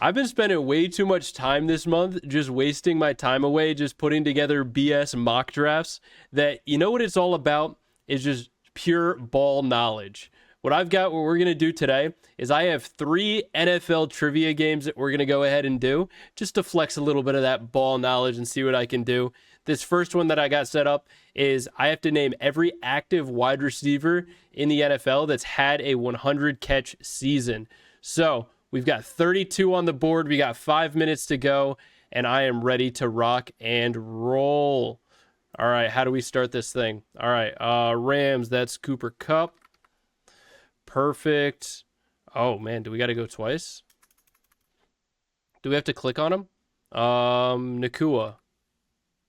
I've been spending way too much time this month just wasting my time away, just putting together BS mock drafts that, you know what it's all about is just pure ball knowledge. What we're going to do today is I have 3 NFL trivia games that we're going to go ahead and do just to flex a little bit of that ball knowledge and see what I can do. This first one that I got set up is I have to name every active wide receiver in the NFL that's had a 100 catch season. So we've got 32 on the board. We got 5 minutes to go, and I am ready to rock and roll. All right, how do we start this thing? All right, Rams, that's Cooper Kupp. Perfect. Oh, man, do we got to go twice? Do we have to click on him? Nakua.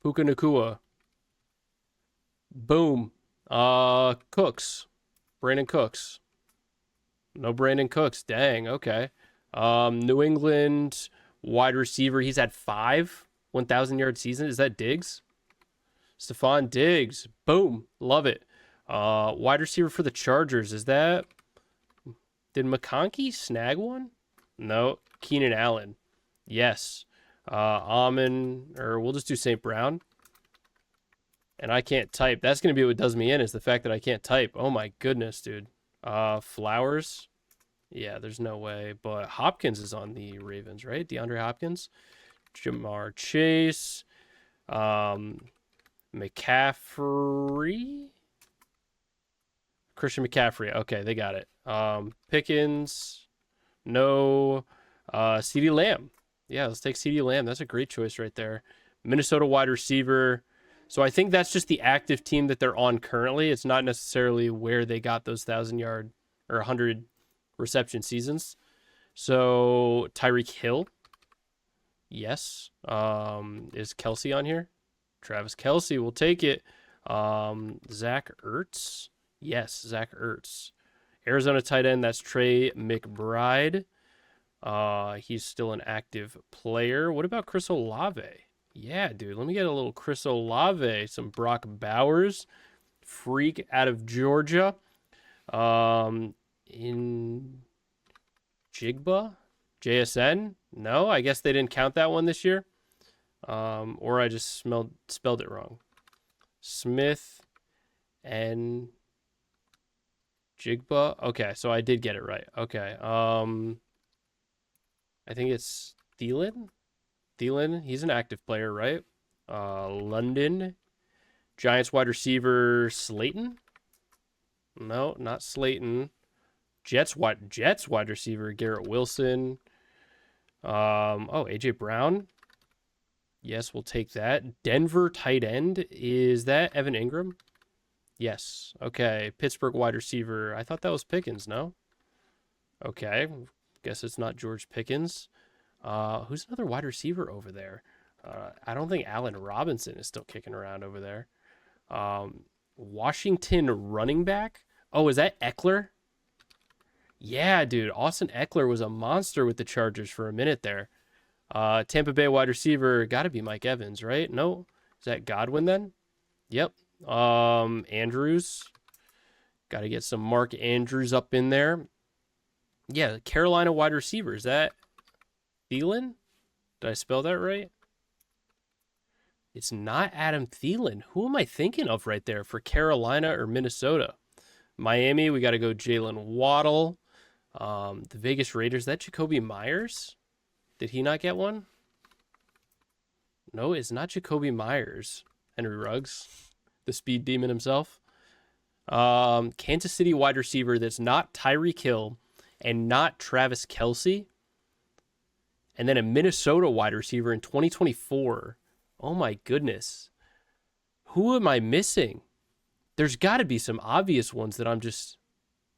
Puka Nakua. Boom. Cooks. Brandon Cooks. No Brandon Cooks. Dang, okay. New England wide receiver. He's had 5 1,000-yard seasons. Is that Diggs? Stephon Diggs. Boom. Love it. Wide receiver for the Chargers. Is that... Did McConkey snag one? No. Keenan Allen. Yes. Amon, or we'll just do St. Brown. And I can't type. That's going to be what does me in, is the fact that I can't type. Oh my goodness, dude. Flowers. Yeah, there's no way. But Hopkins is on the Ravens, right? DeAndre Hopkins. Jamar Chase. McCaffrey. Christian McCaffrey. Okay, they got it. Pickens. No. CeeDee Lamb. Yeah, let's take CeeDee Lamb. That's a great choice right there. Minnesota wide receiver. So I think that's just the active team that they're on currently. It's not necessarily where they got those 1,000-yard or 100 reception seasons. So Tyreek Hill. Yes. Is Kelsey on here? Travis Kelsey will take it. Zach Ertz. Yes, Zach Ertz. Arizona tight end, that's Trey McBride. He's still an active player. What about Chris Olave? Yeah, dude, let me get a little Chris Olave. Some Brock Bowers. Freak out of Georgia. In Jigba? JSN? No, I guess they didn't count that one this year. Or I just spelled it wrong. Smith and Jigba. Okay, so I did get it right. Okay. I think it's Thielen. Thielen, he's an active player, right? London. Giants wide receiver Slayton. No, not Slayton. Jets wide receiver Garrett Wilson. AJ Brown. Yes, we'll take that. Denver tight end, is that Evan Ingram? Yes. Okay. Pittsburgh wide receiver. I thought that was Pickens, no? Okay. Guess it's not George Pickens. Who's another wide receiver over there? I don't think Allen Robinson is still kicking around over there. Washington running back? Oh, is that Eckler? Yeah, dude. Austin Eckler was a monster with the Chargers for a minute there. Tampa Bay wide receiver, got to be Mike Evans, right? No? Is that Godwin then? Yep. Andrews. Got to get some Mark Andrews up in there. Yeah, Carolina wide receiver. Is that Thielen? Did I spell that right? It's not Adam Thielen. Who am I thinking of right there for Carolina or Minnesota? Miami, we got to go Jalen Waddle. The Vegas Raiders, is that Jacoby Myers? Did he not get one? No, it's not Jacoby Myers. Henry Ruggs, the speed demon himself. Kansas City wide receiver that's not Tyreek Hill and not Travis Kelsey. And then a Minnesota wide receiver in 2024. Oh my goodness. Who am I missing? There's got to be some obvious ones that I'm just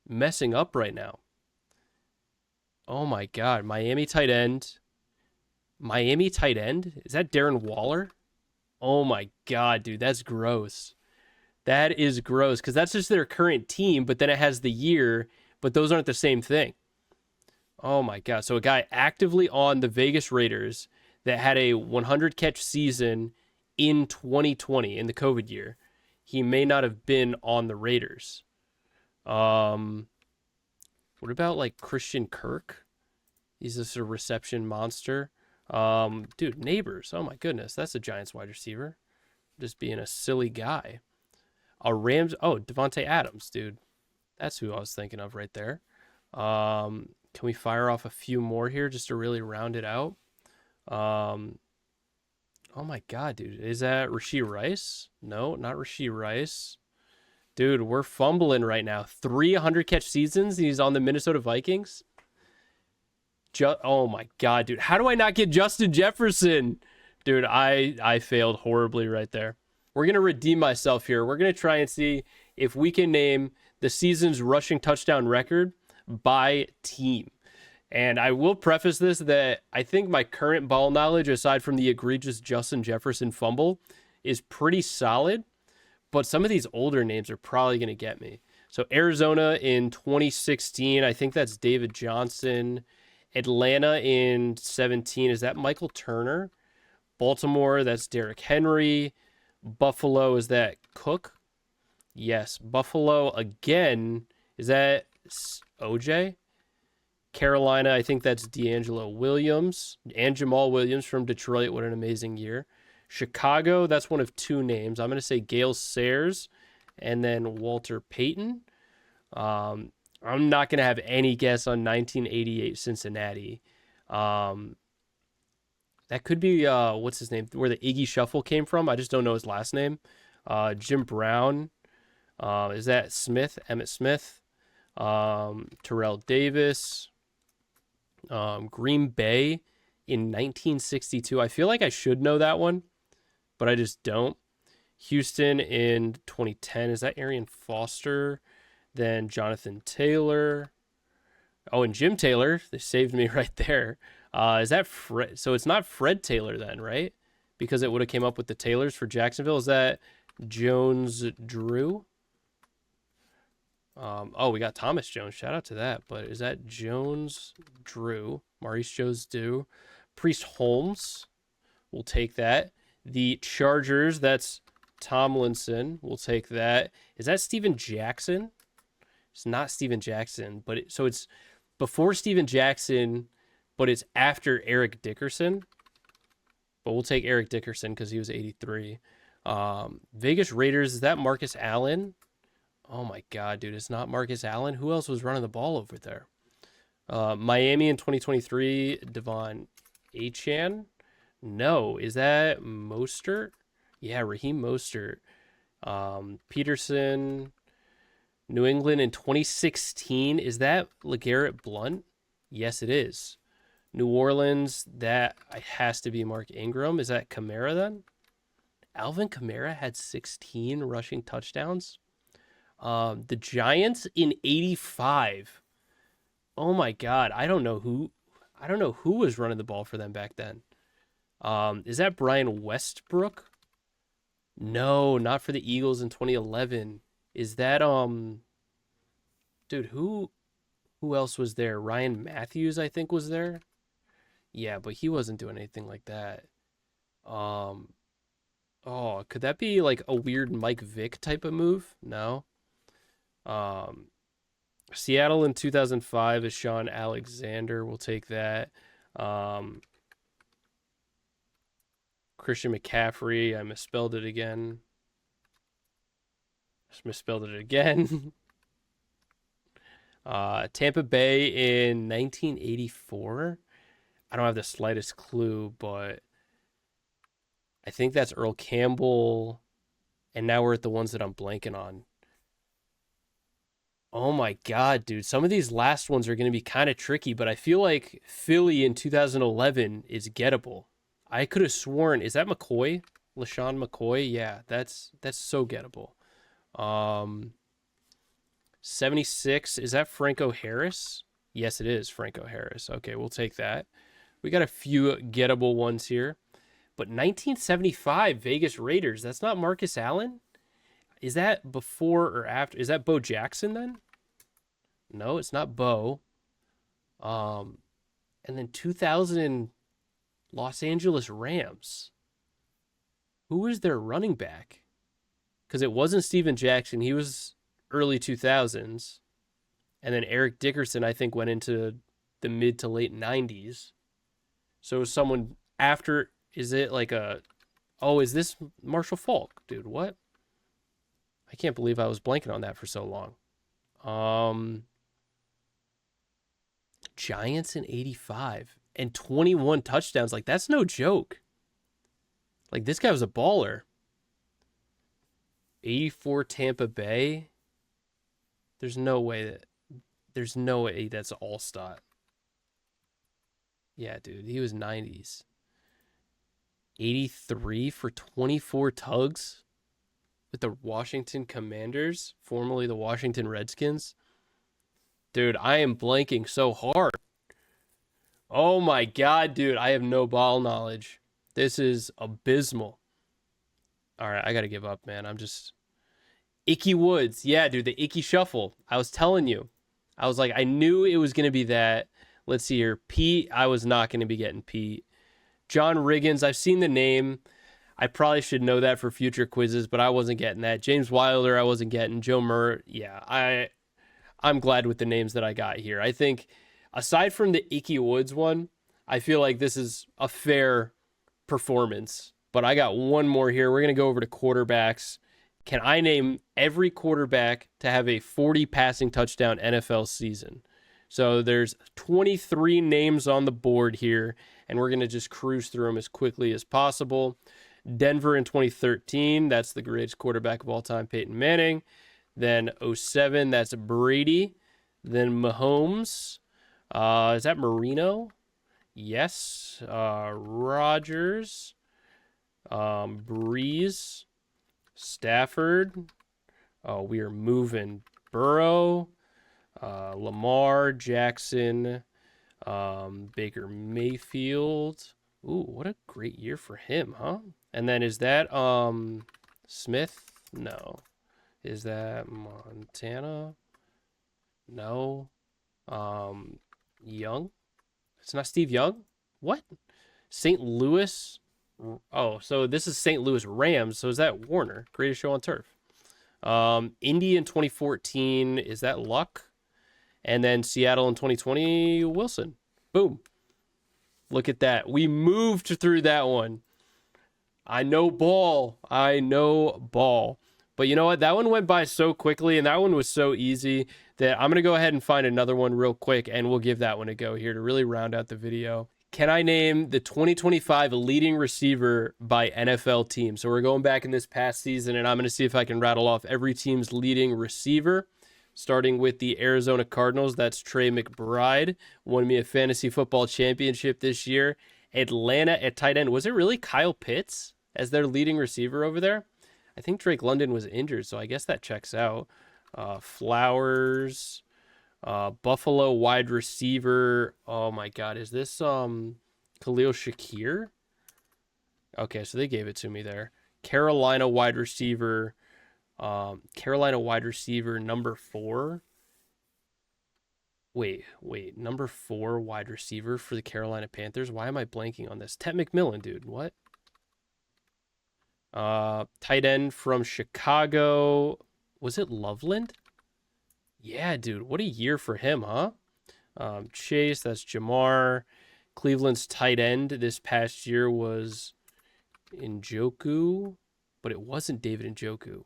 messing up right now. Oh my God. Miami tight end. Miami tight end? Is that Darren Waller? Oh my God, dude. That's gross. That is gross because that's just their current team, but then it has the year, but those aren't the same thing. Oh my God. So a guy actively on the Vegas Raiders that had a 100 catch season in 2020 in the COVID year. He may not have been on the Raiders. What about like Christian Kirk? He's just a reception monster. Dude, Neighbors. Oh my goodness, that's a Giants wide receiver. Just being a silly guy. A Rams. Oh, Devontae Adams, dude. That's who I was thinking of right there. Can we fire off a few more here just to really round it out? Oh my God, dude. Is that Rashee Rice? No, not Rashee Rice. Dude, we're fumbling right now. 300 catch seasons. He's on the Minnesota Vikings. Oh my God, dude. How do I not get Justin Jefferson? Dude, I failed horribly right there. We're going to redeem myself here. We're going to try and see if we can name the season's rushing touchdown record by team. And I will preface this that I think my current ball knowledge, aside from the egregious Justin Jefferson fumble, is pretty solid. But some of these older names are probably going to get me. So Arizona in 2016, I think that's David Johnson. Atlanta in 17, is that Michael Turner? Baltimore, that's Derrick Henry. Buffalo, is that Cook? Yes. Buffalo again, is that OJ? Carolina, I think that's D'Angelo Williams. And Jamal Williams from Detroit. What an amazing year. Chicago, that's one of two names. I'm going to say Gale Sayers and then Walter Payton. I'm not going to have any guess on 1988 Cincinnati. That could be, what's his name? Where the Iggy Shuffle came from. I just don't know his last name. Jim Brown. Is that Smith? Emmitt Smith. Terrell Davis. Green Bay in 1962. I feel like I should know that one, but I just don't. Houston in 2010. Is that Arian Foster? Then Jonathan Taylor. Oh, and Jim Taylor. They saved me right there. Is that Fred? So it's not Fred Taylor then, right? Because it would have came up with the Taylors for Jacksonville. Is that Jones Drew? Oh, we got Thomas Jones. Shout out to that. But is that Jones Drew? Maurice Jones-Drew. Priest Holmes. We'll take that. The Chargers, that's Tomlinson. We'll take that. Is that Steven Jackson? It's not Steven Jackson, but so it's before Steven Jackson, but it's after Eric Dickerson. But we'll take Eric Dickerson because he was 83. Vegas Raiders, is that Marcus Allen? Oh my God, dude, it's not Marcus Allen. Who else was running the ball over there? Miami in 2023, Devon Achane. No, is that Mostert? Yeah, Raheem Mostert. Peterson. New England in 2016, is that LeGarrette Blount? Yes, it is. New Orleans, that has to be Mark Ingram. Is that Kamara then? Alvin Kamara had 16 rushing touchdowns. The Giants in 85. Oh my God, I don't know who was running the ball for them back then. Is that Brian Westbrook? No, not for the Eagles in 2011. Is that dude, who else was there? Ryan Matthews, I think, was there. Yeah, but he wasn't doing anything like that. Oh, could that be like a weird Mike Vick type of move? No. Seattle in 2005 is Sean Alexander. We'll take that. Christian McCaffrey. I misspelled it again. Tampa Bay in 1984. I don't have the slightest clue, but I think that's Earl Campbell. And now we're at the ones that I'm blanking on. Oh my God, dude. Some of these last ones are going to be kind of tricky, but I feel like Philly in 2011 is gettable. I could have sworn, is that McCoy? LaShawn McCoy? Yeah, that's so gettable. 76, is that Franco Harris? Yes, it is Franco Harris. Okay, we'll take that. We got a few gettable ones here. But 1975 Vegas Raiders, that's not Marcus Allen? Is that before or after? Is that Bo Jackson then? No, it's not Bo. And then 2000 Los Angeles Rams. Who was their running back? Because it wasn't Steven Jackson. He was early 2000s. And then Eric Dickerson, I think, went into the mid to late 90s. So someone after, is it like is this Marshall Faulk? Dude, what? I can't believe I was blanking on that for so long. Giants in 85 and 21 touchdowns. Like, that's no joke. Like, this guy was a baller. 84 Tampa Bay. There's no way that's all stot. Yeah, dude, he was 90s. 83 for 24 tugs with the Washington Commanders, formerly the Washington Redskins. Dude, I am blanking so hard. Oh my God, dude, I have no ball knowledge. This is abysmal. All right, I got to give up, man. I'm just... Ickey Woods. Yeah, dude, the Ickey Shuffle. I was telling you. I was like, I knew it was going to be that. Let's see here. Pete, I was not going to be getting Pete. John Riggins, I've seen the name. I probably should know that for future quizzes, but I wasn't getting that. James Wilder, I wasn't getting. Joe Murr, yeah, I'm glad with the names that I got here. I think, aside from the Ickey Woods one, I feel like this is a fair performance. But I got one more here. We're going to go over to quarterbacks. Can I name every quarterback to have a 40 passing touchdown NFL season? So there's 23 names on the board here, and we're going to just cruise through them as quickly as possible. Denver in 2013, that's the greatest quarterback of all time, Peyton Manning. Then 07, that's Brady. Then Mahomes. Is that Marino? Yes. Rodgers. Breeze. Stafford. We are moving. Burrow. Lamar Jackson. Baker Mayfield. Ooh, what a great year for him, huh? And then is that Smith? No. Is that Montana? No. Young? It's not Steve Young? What? St. Louis? Oh, so this is St. Louis Rams. So is that Warner? Greatest show on turf. Indy in 2014. Is that Luck? And then Seattle in 2020, Wilson. Boom. Look at that. We moved through that one. I know ball. But you know what? That one went by so quickly, and that one was so easy that I'm going to go ahead and find another one real quick, and we'll give that one a go here to really round out the video. Can I name the 2025 leading receiver by NFL team? So we're going back in this past season, and I'm going to see if I can rattle off every team's leading receiver. Starting with the Arizona Cardinals, that's Trey McBride. Won me a fantasy football championship this year. Atlanta at tight end. Was it really Kyle Pitts as their leading receiver over there? I think Drake London was injured, so I guess that checks out. Flowers. Buffalo wide receiver. Oh my God, is this Khalil Shakir? Okay, so they gave it to me there. Carolina wide receiver. Number 4. Wait, number 4 wide receiver for the Carolina Panthers. Why am I blanking on this? Ted McMillan, dude. What? Tight end from Chicago. Was it Loveland? Yeah, dude. What a year for him, huh? Chase, that's Jamar. Cleveland's tight end this past year was Njoku, but it wasn't David Njoku.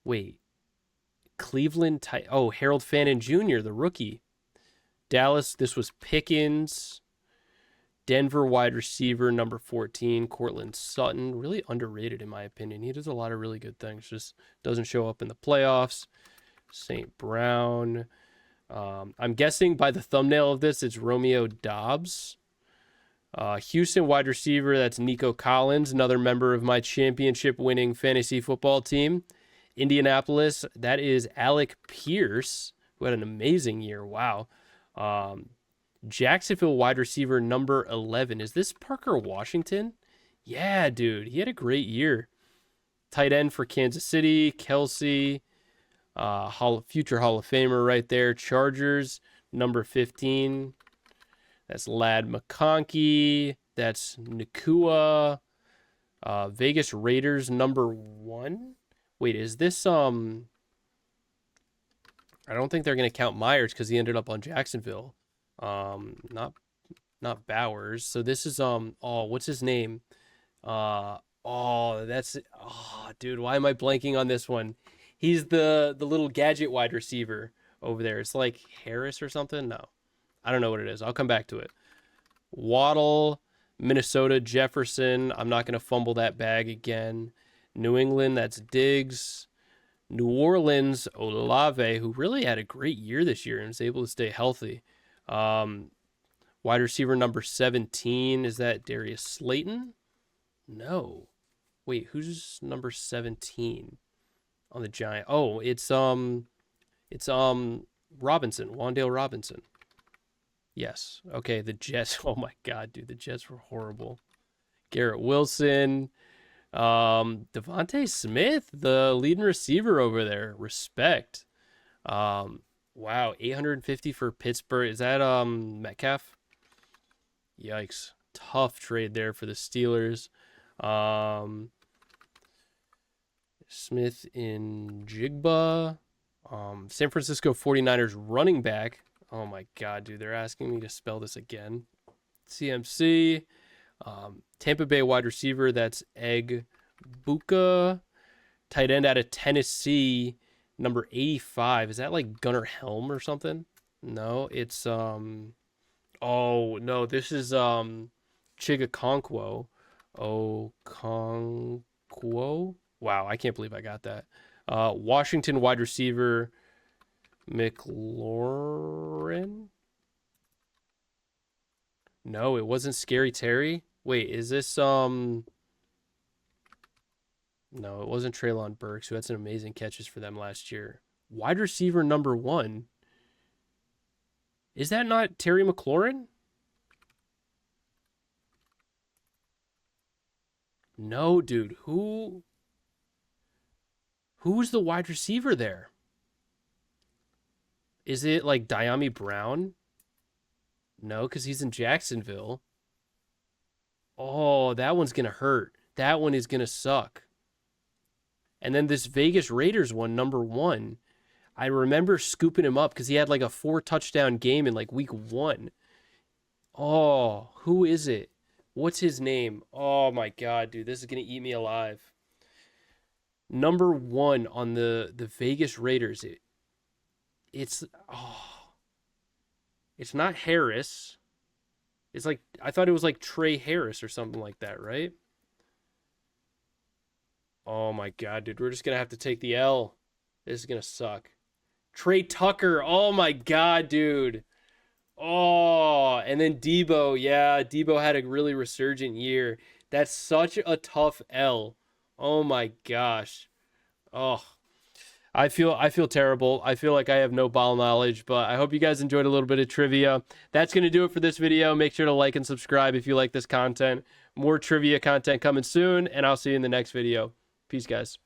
Wait. Cleveland tight... Oh, Harold Fannin Jr., the rookie. Dallas, this was Pickens. Denver wide receiver, number 14, Cortland Sutton. Really underrated, in my opinion. He does a lot of really good things. Just doesn't show up in the playoffs. St. Brown. I'm guessing by the thumbnail of this, it's Romeo Dobbs. Houston wide receiver, that's Nico Collins, another member of my championship-winning fantasy football team. Indianapolis, that is Alec Pierce, who had an amazing year. Wow. Jacksonville wide receiver, number 11. Is this Parker Washington? Yeah, dude. He had a great year. Tight end for Kansas City, Kelsey. Future Hall of Famer right there. Chargers, number 15. That's Ladd McConkey. That's Nakua. Vegas Raiders, number 1. Wait, is this, I don't think they're going to count Myers because he ended up on Jacksonville. Not Bowers. So this is what's his name? Dude, why am I blanking on this one? He's the little gadget wide receiver over there. It's like Harris or something. No, I don't know what it is. I'll come back to it. Waddle, Minnesota, Jefferson. I'm not gonna fumble that bag again. New England, that's Diggs. New Orleans, Olave, who really had a great year this year and was able to stay healthy. Wide receiver number 17, is that Darius Slayton? No. Wait, who's number 17 on the Giant? Oh, it's Robinson, Wan'Dale Robinson. Yes. Okay, the Jets. Oh my god, dude, the Jets were horrible. Garrett Wilson, Devontae Smith, the leading receiver over there. Respect. Wow, 850 for Pittsburgh. Is that Metcalf? Yikes. Tough trade there for the Steelers. Smith in Jigba. San Francisco 49ers running back. Oh my god, dude, they're asking me to spell this again. CMC. Tampa Bay wide receiver, that's Egg Buka. Tight end out of Tennessee, number 85. Is that like Gunnar Helm or something? No, it's oh no, this is Chigakonkwo. Okonkwo. Wow, I can't believe I got that. Washington wide receiver McLaurin. No, it wasn't Scary Terry. Wait, is this No, it wasn't Treylon Burks, who had some amazing catches for them last year. Wide receiver number 1. Is that not Terry McLaurin? No, dude. Who's the wide receiver there? Is it like Dyami Brown? No, because he's in Jacksonville. Oh, that one's going to hurt. That one is going to suck. And then this Vegas Raiders one, number 1. I remember scooping him up because he had like a 4-touchdown game in like week 1. Oh, who is it? What's his name? Oh my god, dude, this is going to eat me alive. Number 1 on the Vegas Raiders. It's not Harris. It's like, I thought it was like Trey Harris or something like that, right? Oh my god, dude, we're just gonna have to take the L. This is gonna suck. Trey Tucker. Oh my god, dude. Oh, and then Debo. Yeah, Debo had a really resurgent year. That's such a tough L. Oh my gosh. Oh, I feel terrible. I feel like I have no ball knowledge, but I hope you guys enjoyed a little bit of trivia. That's going to do it for this video. Make sure to like and subscribe if you like this content. More trivia content coming soon, and I'll see you in the next video. Peace, guys.